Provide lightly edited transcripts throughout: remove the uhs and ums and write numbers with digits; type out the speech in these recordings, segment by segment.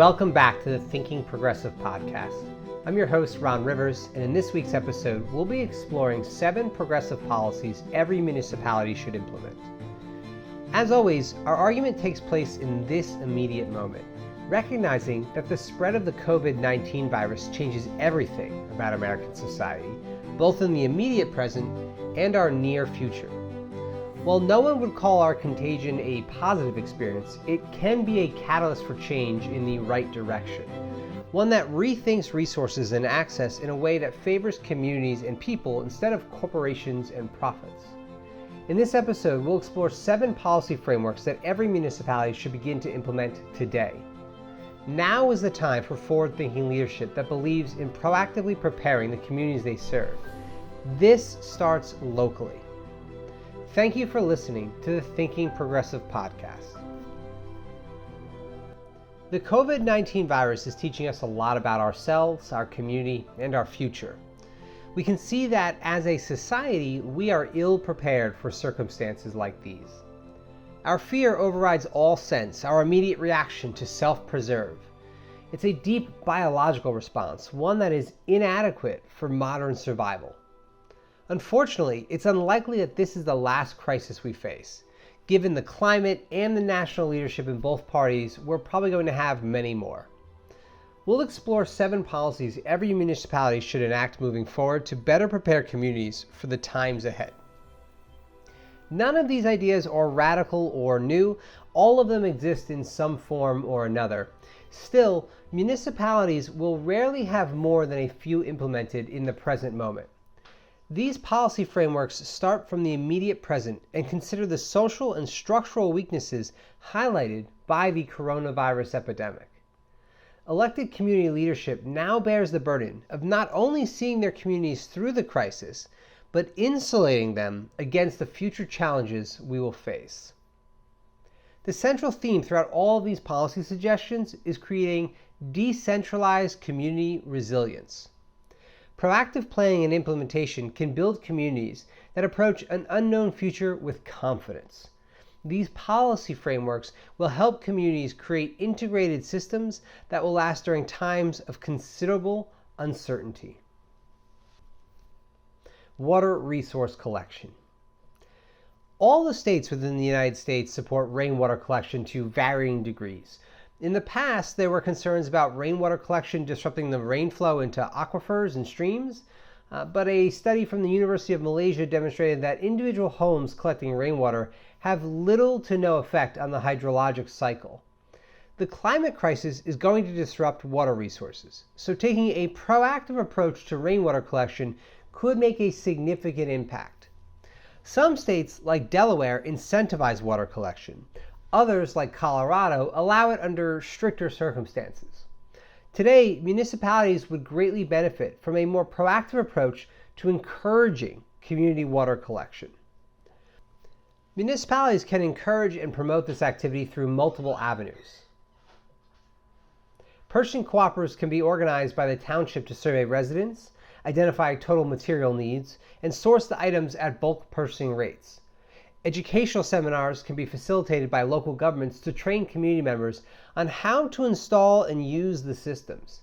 Welcome back to the Thinking Progressive podcast. I'm your host, Ron Rivers, and in this week's episode, we'll be exploring 7 progressive policies every municipality should implement. As always, our argument takes place in this immediate moment, recognizing that the spread of the COVID-19 virus changes everything about American society, both in the immediate present and our near future. While no one would call our contagion a positive experience, it can be a catalyst for change in the right direction. One that rethinks resources and access in a way that favors communities and people instead of corporations and profits. In this episode, we'll explore 7 policy frameworks that every municipality should begin to implement today. Now is the time for forward-thinking leadership that believes in proactively preparing the communities they serve. This starts locally. Thank you for listening to the Thinking Progressive podcast. The COVID-19 virus is teaching us a lot about ourselves, our community, and our future. We can see that as a society, we are ill prepared for circumstances like these. Our fear overrides all sense, our immediate reaction to self-preserve. It's a deep biological response, one that is inadequate for modern survival. Unfortunately, it's unlikely that this is the last crisis we face. Given the climate and the national leadership in both parties, we're probably going to have many more. We'll explore 7 policies every municipality should enact moving forward to better prepare communities for the times ahead. None of these ideas are radical or new. All of them exist in some form or another. Still, municipalities will rarely have more than a few implemented in the present moment. These policy frameworks start from the immediate present and consider the social and structural weaknesses highlighted by the coronavirus epidemic. Elected community leadership now bears the burden of not only seeing their communities through the crisis, but insulating them against the future challenges we will face. The central theme throughout all of these policy suggestions is creating decentralized community resilience. Proactive planning and implementation can build communities that approach an unknown future with confidence. These policy frameworks will help communities create integrated systems that will last during times of considerable uncertainty. Water resource collection. All the states within the United States support rainwater collection to varying degrees. In the past, there were concerns about rainwater collection disrupting the rainflow into aquifers and streams, but a study from the University of Malaysia demonstrated that individual homes collecting rainwater have little to no effect on the hydrologic cycle. The climate crisis is going to disrupt water resources, so taking a proactive approach to rainwater collection could make a significant impact. Some states, like Delaware, incentivize water collection. Others, like Colorado, allow it under stricter circumstances. Today, municipalities would greatly benefit from a more proactive approach to encouraging community water collection. Municipalities can encourage and promote this activity through multiple avenues. Purchasing cooperatives can be organized by the township to survey residents, identify total material needs, and source the items at bulk purchasing rates. Educational seminars can be facilitated by local governments to train community members on how to install and use the systems.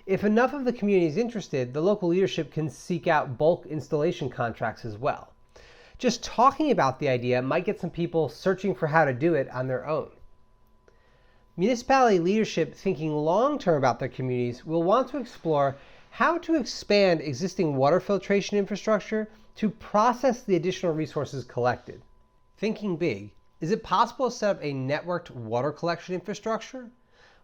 If enough of the community is interested, the local leadership can seek out bulk installation contracts as well. Just talking about the idea might get some people searching for how to do it on their own. Municipality leadership thinking long-term about their communities will want to explore how to expand existing water filtration infrastructure to process the additional resources collected. Thinking big, is it possible to set up a networked water collection infrastructure?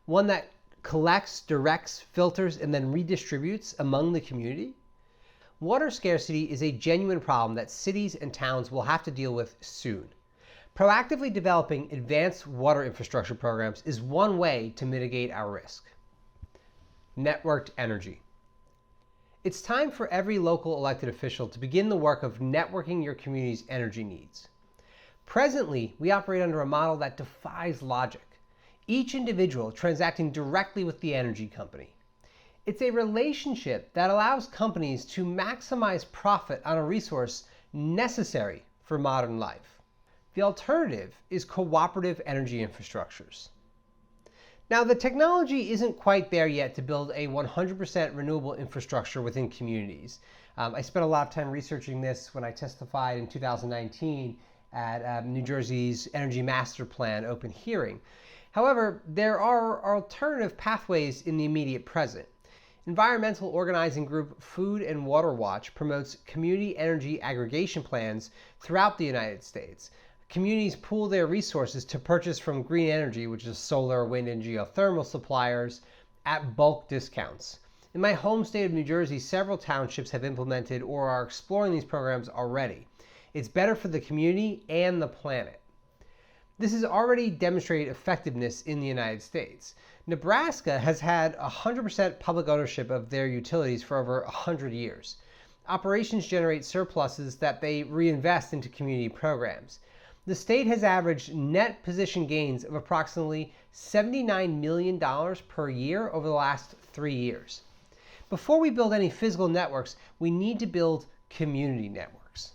One that collects, directs, filters, and then redistributes among the community? Water scarcity is a genuine problem that cities and towns will have to deal with soon. Proactively developing advanced water infrastructure programs is one way to mitigate our risk. Networked energy. It's time for every local elected official to begin the work of networking your community's energy needs. Presently, we operate under a model that defies logic, each individual transacting directly with the energy company. It's a relationship that allows companies to maximize profit on a resource necessary for modern life. The alternative is cooperative energy infrastructures. Now, the technology isn't quite there yet to build a 100% renewable infrastructure within communities. I spent a lot of time researching this when I testified in 2019 at New Jersey's Energy Master Plan open hearing. However, there are alternative pathways in the immediate present. Environmental organizing group Food and Water Watch promotes community energy aggregation plans throughout the United States. Communities pool their resources to purchase from green energy, which is solar, wind, and geothermal suppliers, at bulk discounts. In my home state of New Jersey, several townships have implemented or are exploring these programs already. It's better for the community and the planet. This has already demonstrated effectiveness in the United States. Nebraska has had 100% public ownership of their utilities for over 100 years. Operations generate surpluses that they reinvest into community programs. The state has averaged net position gains of approximately $79 million per year over the last 3 years. Before we build any physical networks, we need to build community networks.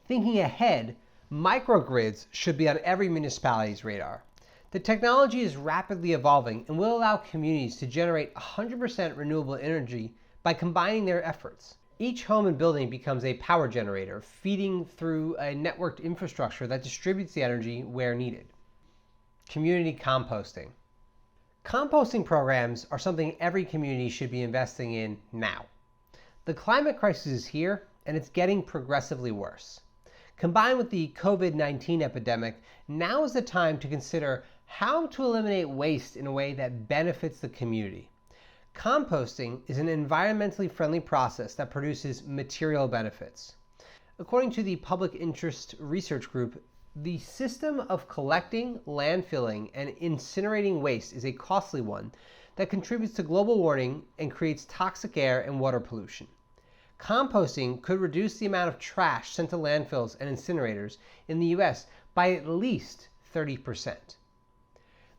Thinking ahead, microgrids should be on every municipality's radar. The technology is rapidly evolving and will allow communities to generate 100% renewable energy by combining their efforts. Each home and building becomes a power generator, feeding through a networked infrastructure that distributes the energy where needed. Community composting. Composting programs are something every community should be investing in now. The climate crisis is here, and it's getting progressively worse. Combined with the COVID-19 epidemic, now is the time to consider how to eliminate waste in a way that benefits the community. Composting is an environmentally friendly process that produces material benefits. According to the Public Interest Research Group, the system of collecting, landfilling, and incinerating waste is a costly one that contributes to global warming and creates toxic air and water pollution. Composting could reduce the amount of trash sent to landfills and incinerators in the US by at least 30%.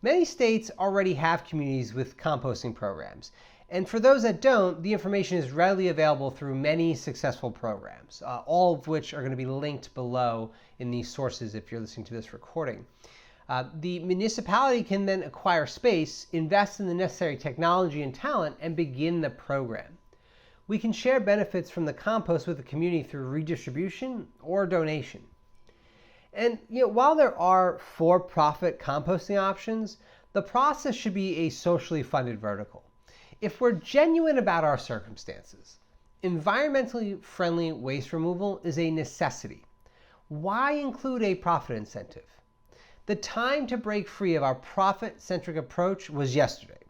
Many states already have communities with composting programs, and for those that don't, the information is readily available through many successful programs, all of which are going to be linked below in these sources if you're listening to this recording. The municipality can then acquire space, invest in the necessary technology and talent, and begin the program. We can share benefits from the compost with the community through redistribution or donation. And while there are for-profit composting options, the process should be a socially funded vertical. If we're genuine about our circumstances, environmentally friendly waste removal is a necessity. Why include a profit incentive? The time to break free of our profit-centric approach was yesterday,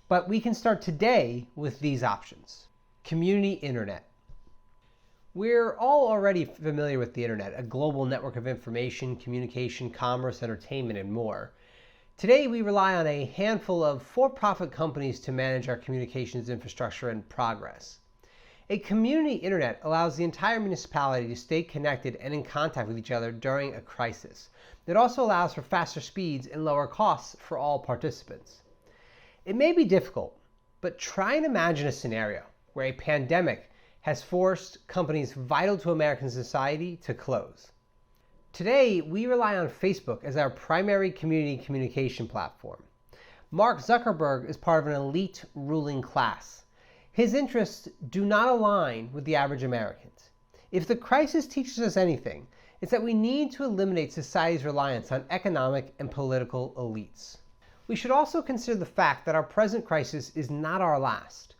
but we can start today with these options. Community internet. We're all already familiar with the internet, a global network of information, communication, commerce, entertainment, and more. Today, we rely on a handful of for-profit companies to manage our communications infrastructure and progress. A community internet allows the entire municipality to stay connected and in contact with each other during a crisis. It also allows for faster speeds and lower costs for all participants. It may be difficult, but try and imagine a scenario where a pandemic has forced companies vital to American society to close. Today, we rely on Facebook as our primary community communication platform. Mark Zuckerberg is part of an elite ruling class. His interests do not align with the average American. If the crisis teaches us anything, it's that we need to eliminate society's reliance on economic and political elites. We should also consider the fact that our present crisis is not our last.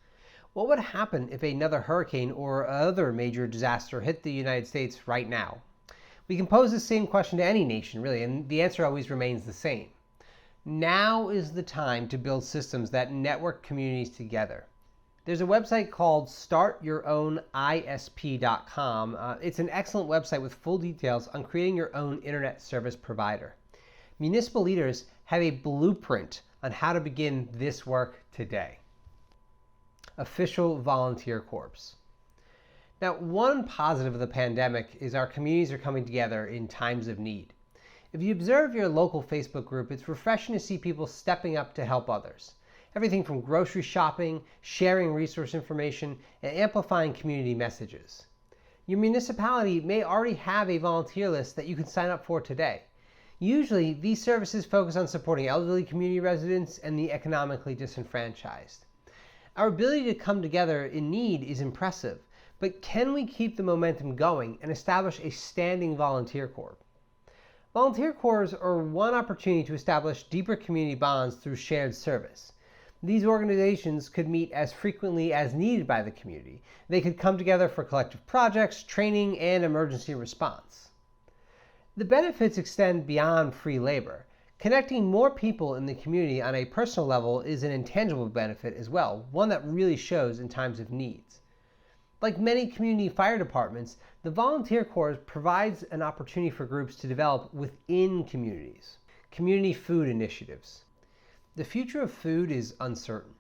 What would happen if another hurricane or other major disaster hit the United States right now? We can pose the same question to any nation, really, and the answer always remains the same. Now is the time to build systems that network communities together. There's a website called startyourown.isp.com. It's an excellent website with full details on creating your own internet service provider. Municipal leaders have a blueprint on how to begin this work today. Official volunteer corps. Now, one positive of the pandemic is our communities are coming together in times of need. If you observe your local Facebook group, it's refreshing to see people stepping up to help others. Everything from grocery shopping, sharing resource information, and amplifying community messages. Your municipality may already have a volunteer list that you can sign up for today. Usually, these services focus on supporting elderly community residents and the economically disenfranchised. Our ability to come together in need is impressive, but can we keep the momentum going and establish a standing volunteer corps? Volunteer corps are one opportunity to establish deeper community bonds through shared service. These organizations could meet as frequently as needed by the community. They could come together for collective projects, training, and emergency response. The benefits extend beyond free labor. Connecting more people in the community on a personal level is an intangible benefit as well, one that really shows in times of needs. Like many community fire departments, the Volunteer Corps provides an opportunity for groups to develop within communities. Community food initiatives. The future of food is uncertain.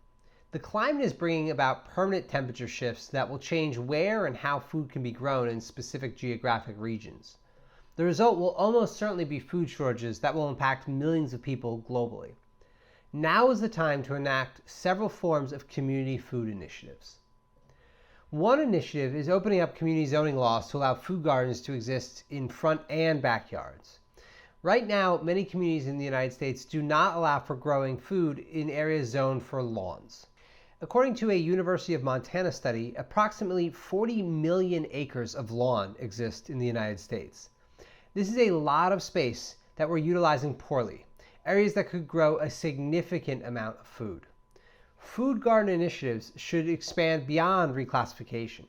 The climate is bringing about permanent temperature shifts that will change where and how food can be grown in specific geographic regions. The result will almost certainly be food shortages that will impact millions of people globally. Now is the time to enact several forms of community food initiatives. One initiative is opening up community zoning laws to allow food gardens to exist in front and backyards. Right now, many communities in the United States do not allow for growing food in areas zoned for lawns. According to a University of Montana study, approximately 40 million acres of lawn exist in the United States. This is a lot of space that we're utilizing poorly, areas that could grow a significant amount of food. Food garden initiatives should expand beyond reclassification.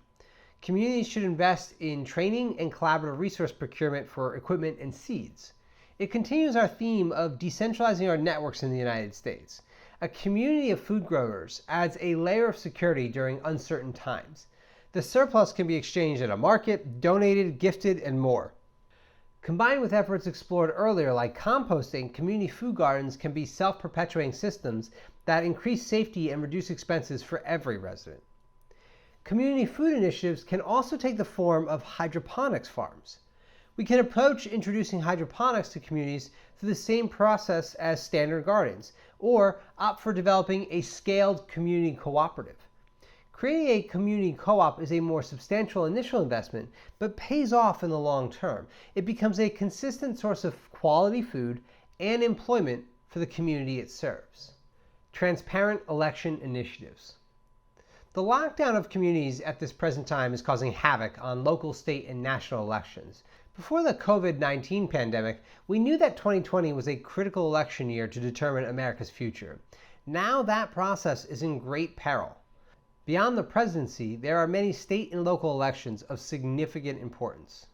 Communities should invest in training and collaborative resource procurement for equipment and seeds. It continues our theme of decentralizing our networks in the United States. A community of food growers adds a layer of security during uncertain times. The surplus can be exchanged at a market, donated, gifted, and more. Combined with efforts explored earlier like composting, community food gardens can be self-perpetuating systems that increase safety and reduce expenses for every resident. Community food initiatives can also take the form of hydroponics farms. We can approach introducing hydroponics to communities through the same process as standard gardens, or opt for developing a scaled community cooperative. Creating a community co-op is a more substantial initial investment, but pays off in the long term. It becomes a consistent source of quality food and employment for the community it serves. Transparent election initiatives. The lockdown of communities at this present time is causing havoc on local, state, and national elections. Before the COVID-19 pandemic, we knew that 2020 was a critical election year to determine America's future. Now that process is in great peril. Beyond the presidency, there are many state and local elections of significant importance.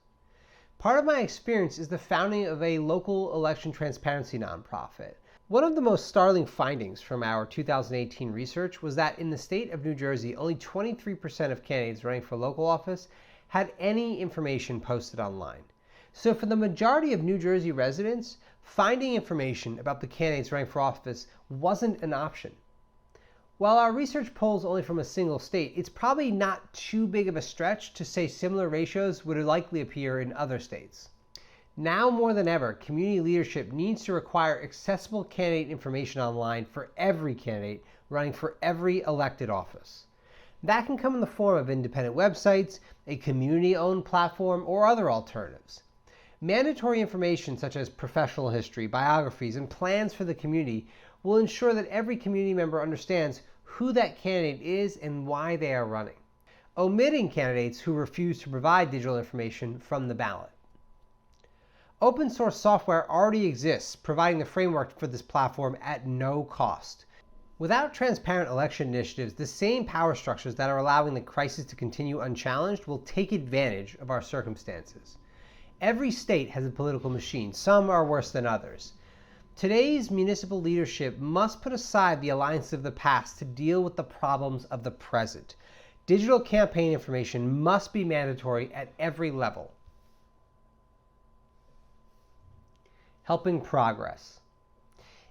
Part of my experience is the founding of a local election transparency nonprofit. One of the most startling findings from our 2018 research was that in the state of New Jersey, only 23% of candidates running for local office had any information posted online. So for the majority of New Jersey residents, finding information about the candidates running for office wasn't an option. While our research polls only from a single state, it's probably not too big of a stretch to say similar ratios would likely appear in other states. Now more than ever, community leadership needs to require accessible candidate information online for every candidate running for every elected office. That can come in the form of independent websites, a community-owned platform, or other alternatives. Mandatory information such as professional history, biographies, and plans for the community will ensure that every community member understands who that candidate is and why they are running. Omitting candidates who refuse to provide digital information from the ballot. Open source software already exists, providing the framework for this platform at no cost. Without transparent election initiatives, the same power structures that are allowing the crisis to continue unchallenged will take advantage of our circumstances. Every state has a political machine. Some are worse than others. Today's municipal leadership must put aside the alliances of the past to deal with the problems of the present. Digital campaign information must be mandatory at every level. Helping progress.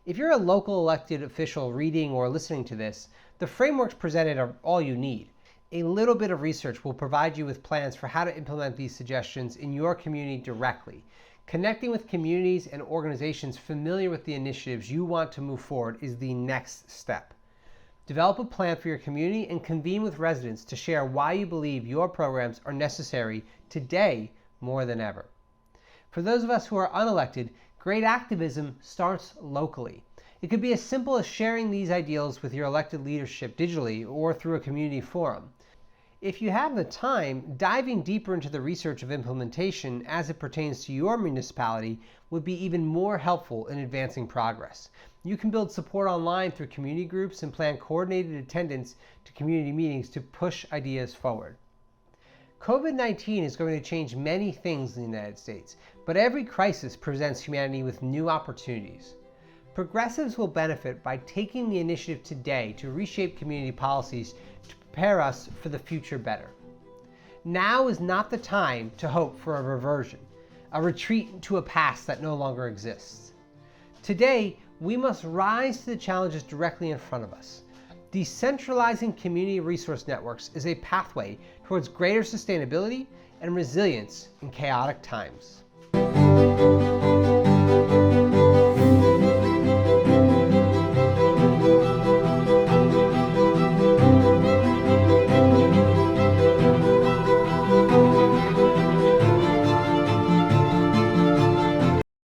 If you're a local elected official reading or listening to this, the frameworks presented are all you need. A little bit of research will provide you with plans for how to implement these suggestions in your community directly. Connecting with communities and organizations familiar with the initiatives you want to move forward is the next step. Develop a plan for your community and convene with residents to share why you believe your programs are necessary today more than ever. For those of us who are unelected, Great activism starts locally. It could be as simple as sharing these ideals with your elected leadership digitally or through a community forum. If you have the time, diving deeper into the research of implementation as it pertains to your municipality would be even more helpful in advancing progress. You can build support online through community groups and plan coordinated attendance to community meetings to push ideas forward. COVID-19 is going to change many things in the United States, but every crisis presents humanity with new opportunities. Progressives will benefit by taking the initiative today to reshape community policies to prepare us for the future better. Now is not the time to hope for a reversion, a retreat to a past that no longer exists. Today, we must rise to the challenges directly in front of us. Decentralizing community resource networks is a pathway towards greater sustainability and resilience in chaotic times.